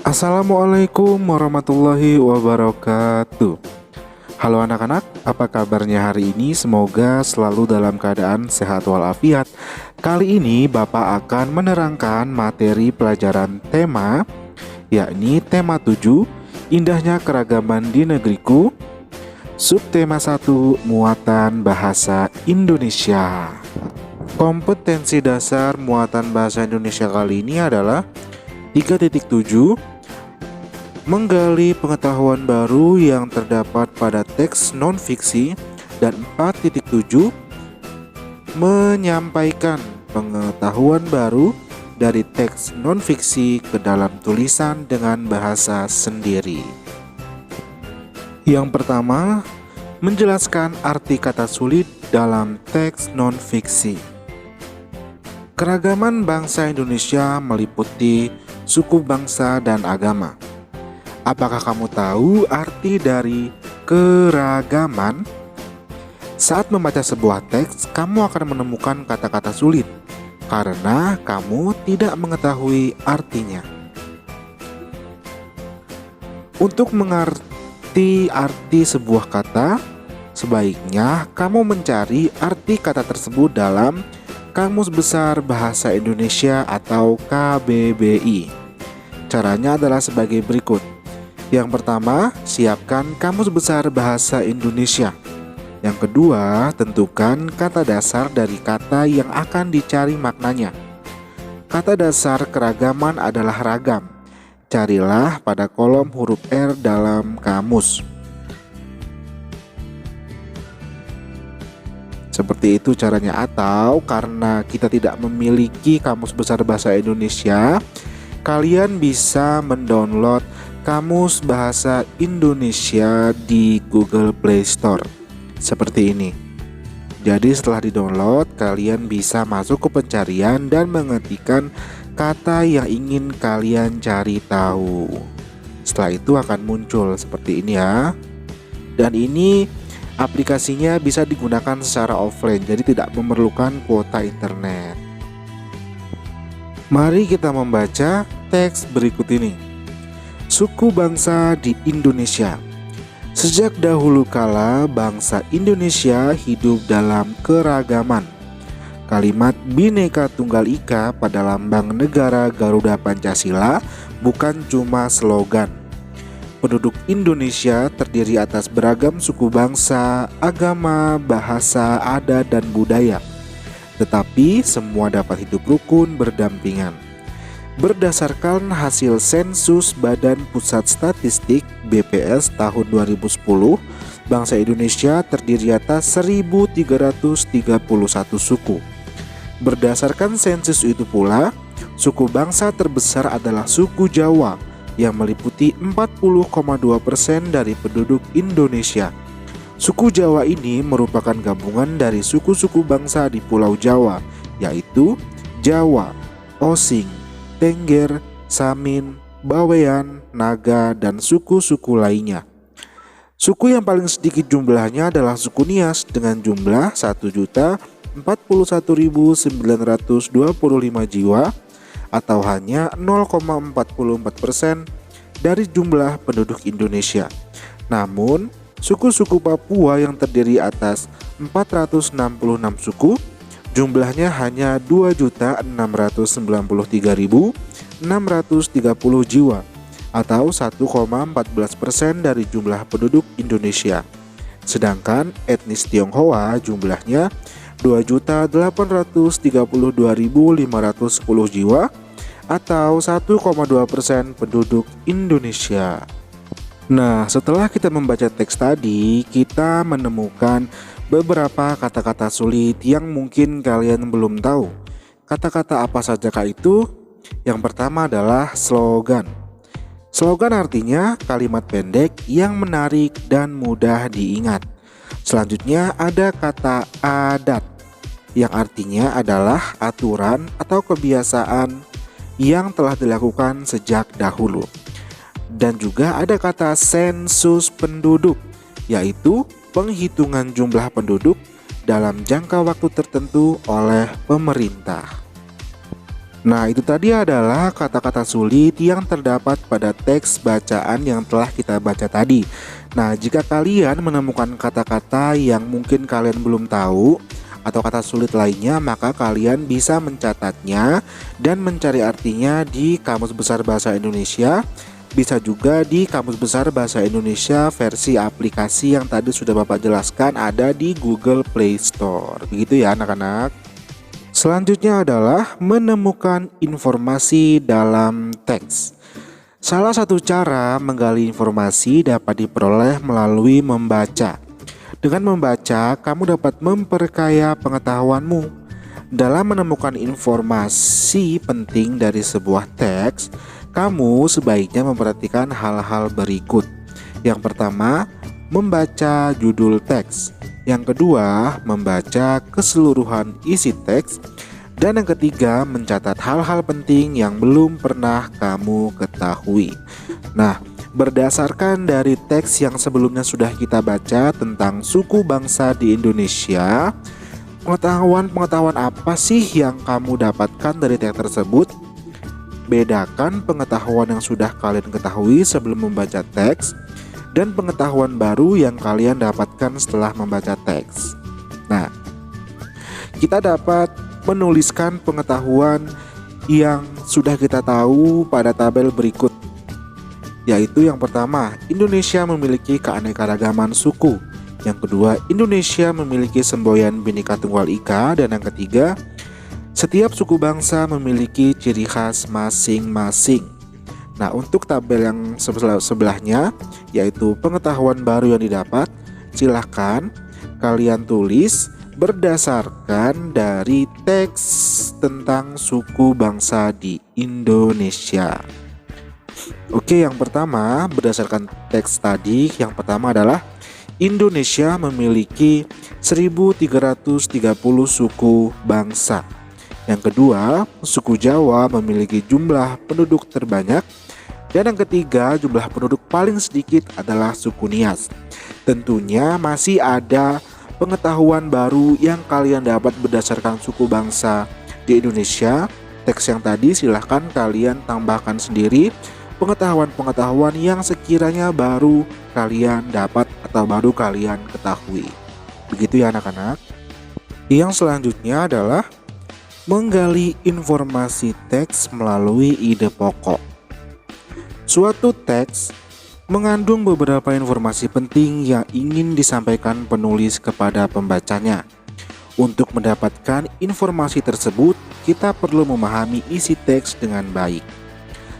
Assalamualaikum warahmatullahi wabarakatuh. Halo anak-anak, apa kabarnya hari ini? Semoga selalu dalam keadaan sehat walafiat. Kali ini Bapak akan menerangkan materi pelajaran tema, yakni tema 7, Indahnya Keragaman di Negeriku. Subtema 1, Muatan Bahasa Indonesia. Kompetensi dasar muatan bahasa Indonesia kali ini adalah 3.7, menggali pengetahuan baru yang terdapat pada teks non-fiksi, dan 4.7, menyampaikan pengetahuan baru dari teks non-fiksi ke dalam tulisan dengan bahasa sendiri. Yang pertama, menjelaskan arti kata sulit dalam teks non-fiksi. Keragaman bangsa Indonesia meliputi suku bangsa dan agama. Apakah kamu tahu arti dari keragaman? Saat membaca sebuah teks, kamu akan menemukan kata-kata sulit karena kamu tidak mengetahui artinya. Untuk mengerti arti sebuah kata, sebaiknya kamu mencari arti kata tersebut dalam Kamus Besar Bahasa Indonesia atau KBBI. Caranya adalah sebagai berikut. Yang pertama, siapkan Kamus Besar Bahasa Indonesia. Yang kedua, tentukan kata dasar dari kata yang akan dicari maknanya. Kata dasar keragaman adalah ragam. Carilah pada kolom huruf R dalam kamus. Seperti itu caranya, atau karena kita tidak memiliki Kamus Besar Bahasa Indonesia, kalian bisa mendownload Kamus Bahasa Indonesia di Google Play Store. Seperti ini. Jadi setelah di-download, kalian bisa masuk ke pencarian dan mengetikkan kata yang ingin kalian cari tahu. Setelah itu akan muncul seperti ini ya. Dan ini aplikasinya bisa digunakan secara offline, jadi tidak memerlukan kuota internet. Mari kita membaca teks berikut ini. Suku bangsa di Indonesia. Sejak dahulu kala bangsa Indonesia hidup dalam keragaman. Kalimat Bhinneka Tunggal Ika pada lambang negara Garuda Pancasila bukan cuma slogan. Penduduk Indonesia terdiri atas beragam suku bangsa, agama, bahasa, adat, dan budaya. Tetapi semua dapat hidup rukun berdampingan. Berdasarkan hasil sensus Badan Pusat Statistik BPS tahun 2010, bangsa Indonesia terdiri atas 1.331 suku. Berdasarkan sensus itu pula, suku bangsa terbesar adalah suku Jawa yang meliputi 40,2% dari penduduk Indonesia. Suku Jawa ini merupakan gabungan dari suku-suku bangsa di Pulau Jawa, yaitu Jawa, Osing, Tengger, Samin, Bawean, Naga, dan suku-suku lainnya. Suku yang paling sedikit jumlahnya adalah suku Nias dengan jumlah 1.041.925 jiwa atau hanya 0,44% dari jumlah penduduk Indonesia. Namun, suku-suku Papua yang terdiri atas 466 suku, jumlahnya hanya 2.693.630 jiwa atau 1,14% dari jumlah penduduk Indonesia. Sedangkan etnis Tionghoa jumlahnya 2.832.510 jiwa atau 1,2% penduduk Indonesia. Nah, setelah kita membaca teks tadi, kita menemukan beberapa kata-kata sulit yang mungkin kalian belum tahu. Kata-kata apa sajakah itu? Yang pertama adalah slogan. Slogan artinya kalimat pendek yang menarik dan mudah diingat. Selanjutnya ada kata adat, yang artinya adalah aturan atau kebiasaan yang telah dilakukan sejak dahulu. Dan juga ada kata sensus penduduk, yaitu penghitungan jumlah penduduk dalam jangka waktu tertentu oleh pemerintah. Nah, itu tadi adalah kata-kata sulit yang terdapat pada teks bacaan yang telah kita baca tadi. Nah, jika kalian menemukan kata-kata yang mungkin kalian belum tahu atau kata sulit lainnya, maka kalian bisa mencatatnya dan mencari artinya di Kamus Besar Bahasa Indonesia. Bisa juga di Kamus Besar Bahasa Indonesia versi aplikasi yang tadi sudah Bapak jelaskan ada di Google Play Store. Begitu ya anak-anak. Selanjutnya adalah menemukan informasi dalam teks. Salah satu cara menggali informasi dapat diperoleh melalui membaca. Dengan membaca, kamu dapat memperkaya pengetahuanmu. Dalam menemukan informasi penting dari sebuah teks, kamu sebaiknya memperhatikan hal-hal berikut. Yang pertama, membaca judul teks. Yang kedua, membaca keseluruhan isi teks. Dan yang ketiga, mencatat hal-hal penting yang belum pernah kamu ketahui. Nah, berdasarkan dari teks yang sebelumnya sudah kita baca tentang suku bangsa di Indonesia, pengetahuan apa sih yang kamu dapatkan dari teks tersebut? Bedakan pengetahuan yang sudah kalian ketahui sebelum membaca teks dan pengetahuan baru yang kalian dapatkan setelah membaca teks. Nah, kita dapat menuliskan pengetahuan yang sudah kita tahu pada tabel berikut. Yaitu yang pertama, Indonesia memiliki keanekaragaman suku. Yang kedua, Indonesia memiliki semboyan Bhinneka Tunggal Ika. Dan yang ketiga, setiap suku bangsa memiliki ciri khas masing-masing. Nah, untuk tabel yang sebelahnya, yaitu pengetahuan baru yang didapat, silahkan kalian tulis berdasarkan dari teks tentang suku bangsa di Indonesia. Oke, yang pertama berdasarkan teks tadi, yang pertama adalah Indonesia memiliki 1330 suku bangsa. Yang kedua, suku Jawa memiliki jumlah penduduk terbanyak. Dan yang ketiga, jumlah penduduk paling sedikit adalah suku Nias. Tentunya masih ada pengetahuan baru yang kalian dapat berdasarkan suku bangsa di Indonesia. Teks yang tadi silahkan kalian tambahkan sendiri pengetahuan-pengetahuan yang sekiranya baru kalian dapat atau baru kalian ketahui. Begitu ya anak-anak. Yang selanjutnya adalah menggali informasi teks melalui ide pokok. Suatu teks mengandung beberapa informasi penting yang ingin disampaikan penulis kepada pembacanya. Untuk mendapatkan informasi tersebut, kita perlu memahami isi teks dengan baik.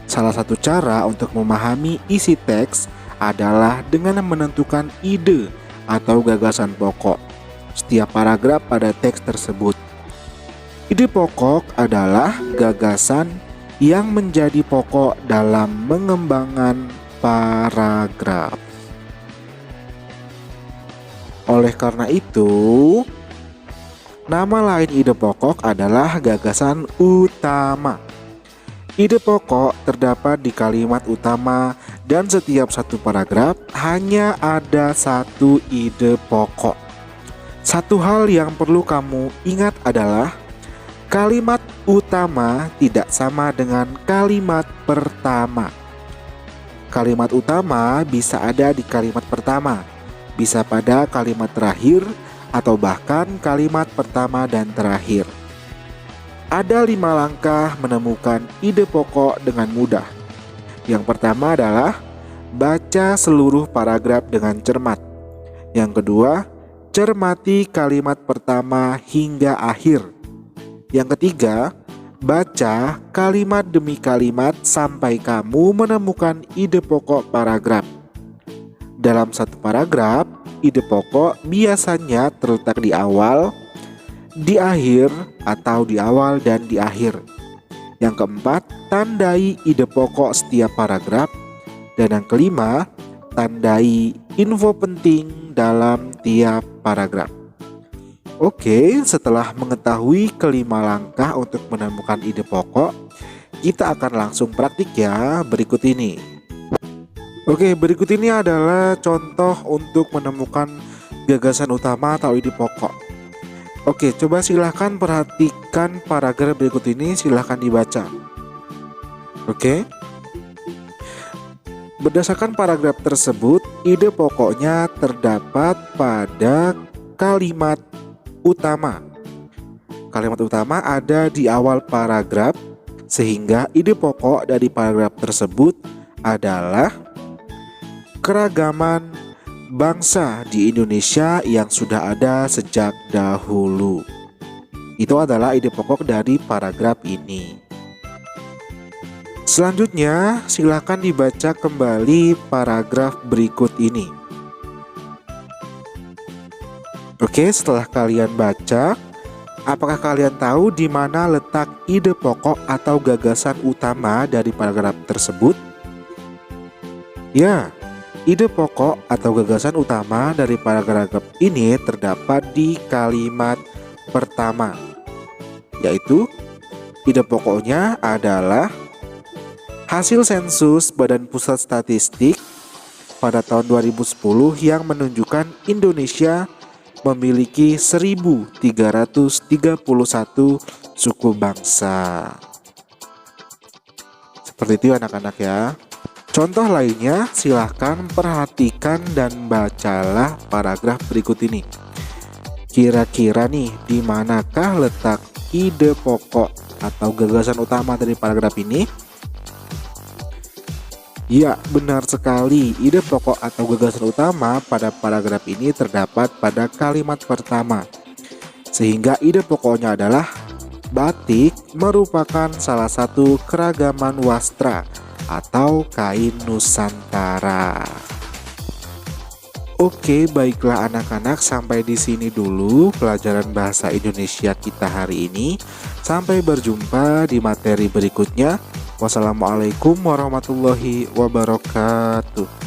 Salah satu cara untuk memahami isi teks adalah dengan menentukan ide atau gagasan pokok setiap paragraf pada teks tersebut. Ide pokok adalah gagasan yang menjadi pokok dalam mengembangkan paragraf. Oleh karena itu, nama lain ide pokok adalah gagasan utama. Ide pokok terdapat di kalimat utama dan setiap satu paragraf hanya ada satu ide pokok. Satu hal yang perlu kamu ingat adalah kalimat utama tidak sama dengan kalimat pertama. Kalimat utama bisa ada di kalimat pertama, bisa pada kalimat terakhir, atau bahkan kalimat pertama dan terakhir. Ada 5 langkah menemukan ide pokok dengan mudah. Yang pertama adalah baca seluruh paragraf dengan cermat. Yang kedua, cermati kalimat pertama hingga akhir. Yang ketiga, baca kalimat demi kalimat sampai kamu menemukan ide pokok paragraf. Dalam satu paragraf, ide pokok biasanya terletak di awal, di akhir, atau di awal dan di akhir. Yang keempat, tandai ide pokok setiap paragraf. Dan yang kelima, tandai info penting dalam tiap paragraf. Oke, setelah mengetahui kelima langkah untuk menemukan ide pokok, kita akan langsung praktik ya berikut ini. Oke, berikut ini adalah contoh untuk menemukan gagasan utama atau ide pokok. Oke, coba silahkan perhatikan paragraf berikut ini, silahkan dibaca. Oke. Berdasarkan paragraf tersebut, ide pokoknya terdapat pada kalimat utama. Kalimat utama ada di awal paragraf, sehingga ide pokok dari paragraf tersebut adalah keragaman bangsa di Indonesia yang sudah ada sejak dahulu. Itu adalah ide pokok dari paragraf ini. Selanjutnya, silakan dibaca kembali paragraf berikut ini. Oke, setelah kalian baca, apakah kalian tahu di mana letak ide pokok atau gagasan utama dari paragraf tersebut? Ya, ide pokok atau gagasan utama dari paragraf ini terdapat di kalimat pertama, yaitu ide pokoknya adalah hasil sensus Badan Pusat Statistik pada tahun 2010 yang menunjukkan Indonesia memiliki 1.331 suku bangsa. Seperti itu anak-anak ya. Contoh lainnya, silahkan perhatikan dan bacalah paragraf berikut ini. Kira-kira nih, di manakah letak ide pokok atau gagasan utama dari paragraf ini? Ya, benar sekali. Ide pokok atau gagasan utama pada paragraf ini terdapat pada kalimat pertama. Sehingga ide pokoknya adalah batik merupakan salah satu keragaman wastra atau kain Nusantara. Oke, baiklah anak-anak, sampai di sini dulu pelajaran bahasa Indonesia kita hari ini. Sampai berjumpa di materi berikutnya. Wassalamualaikum warahmatullahi wabarakatuh.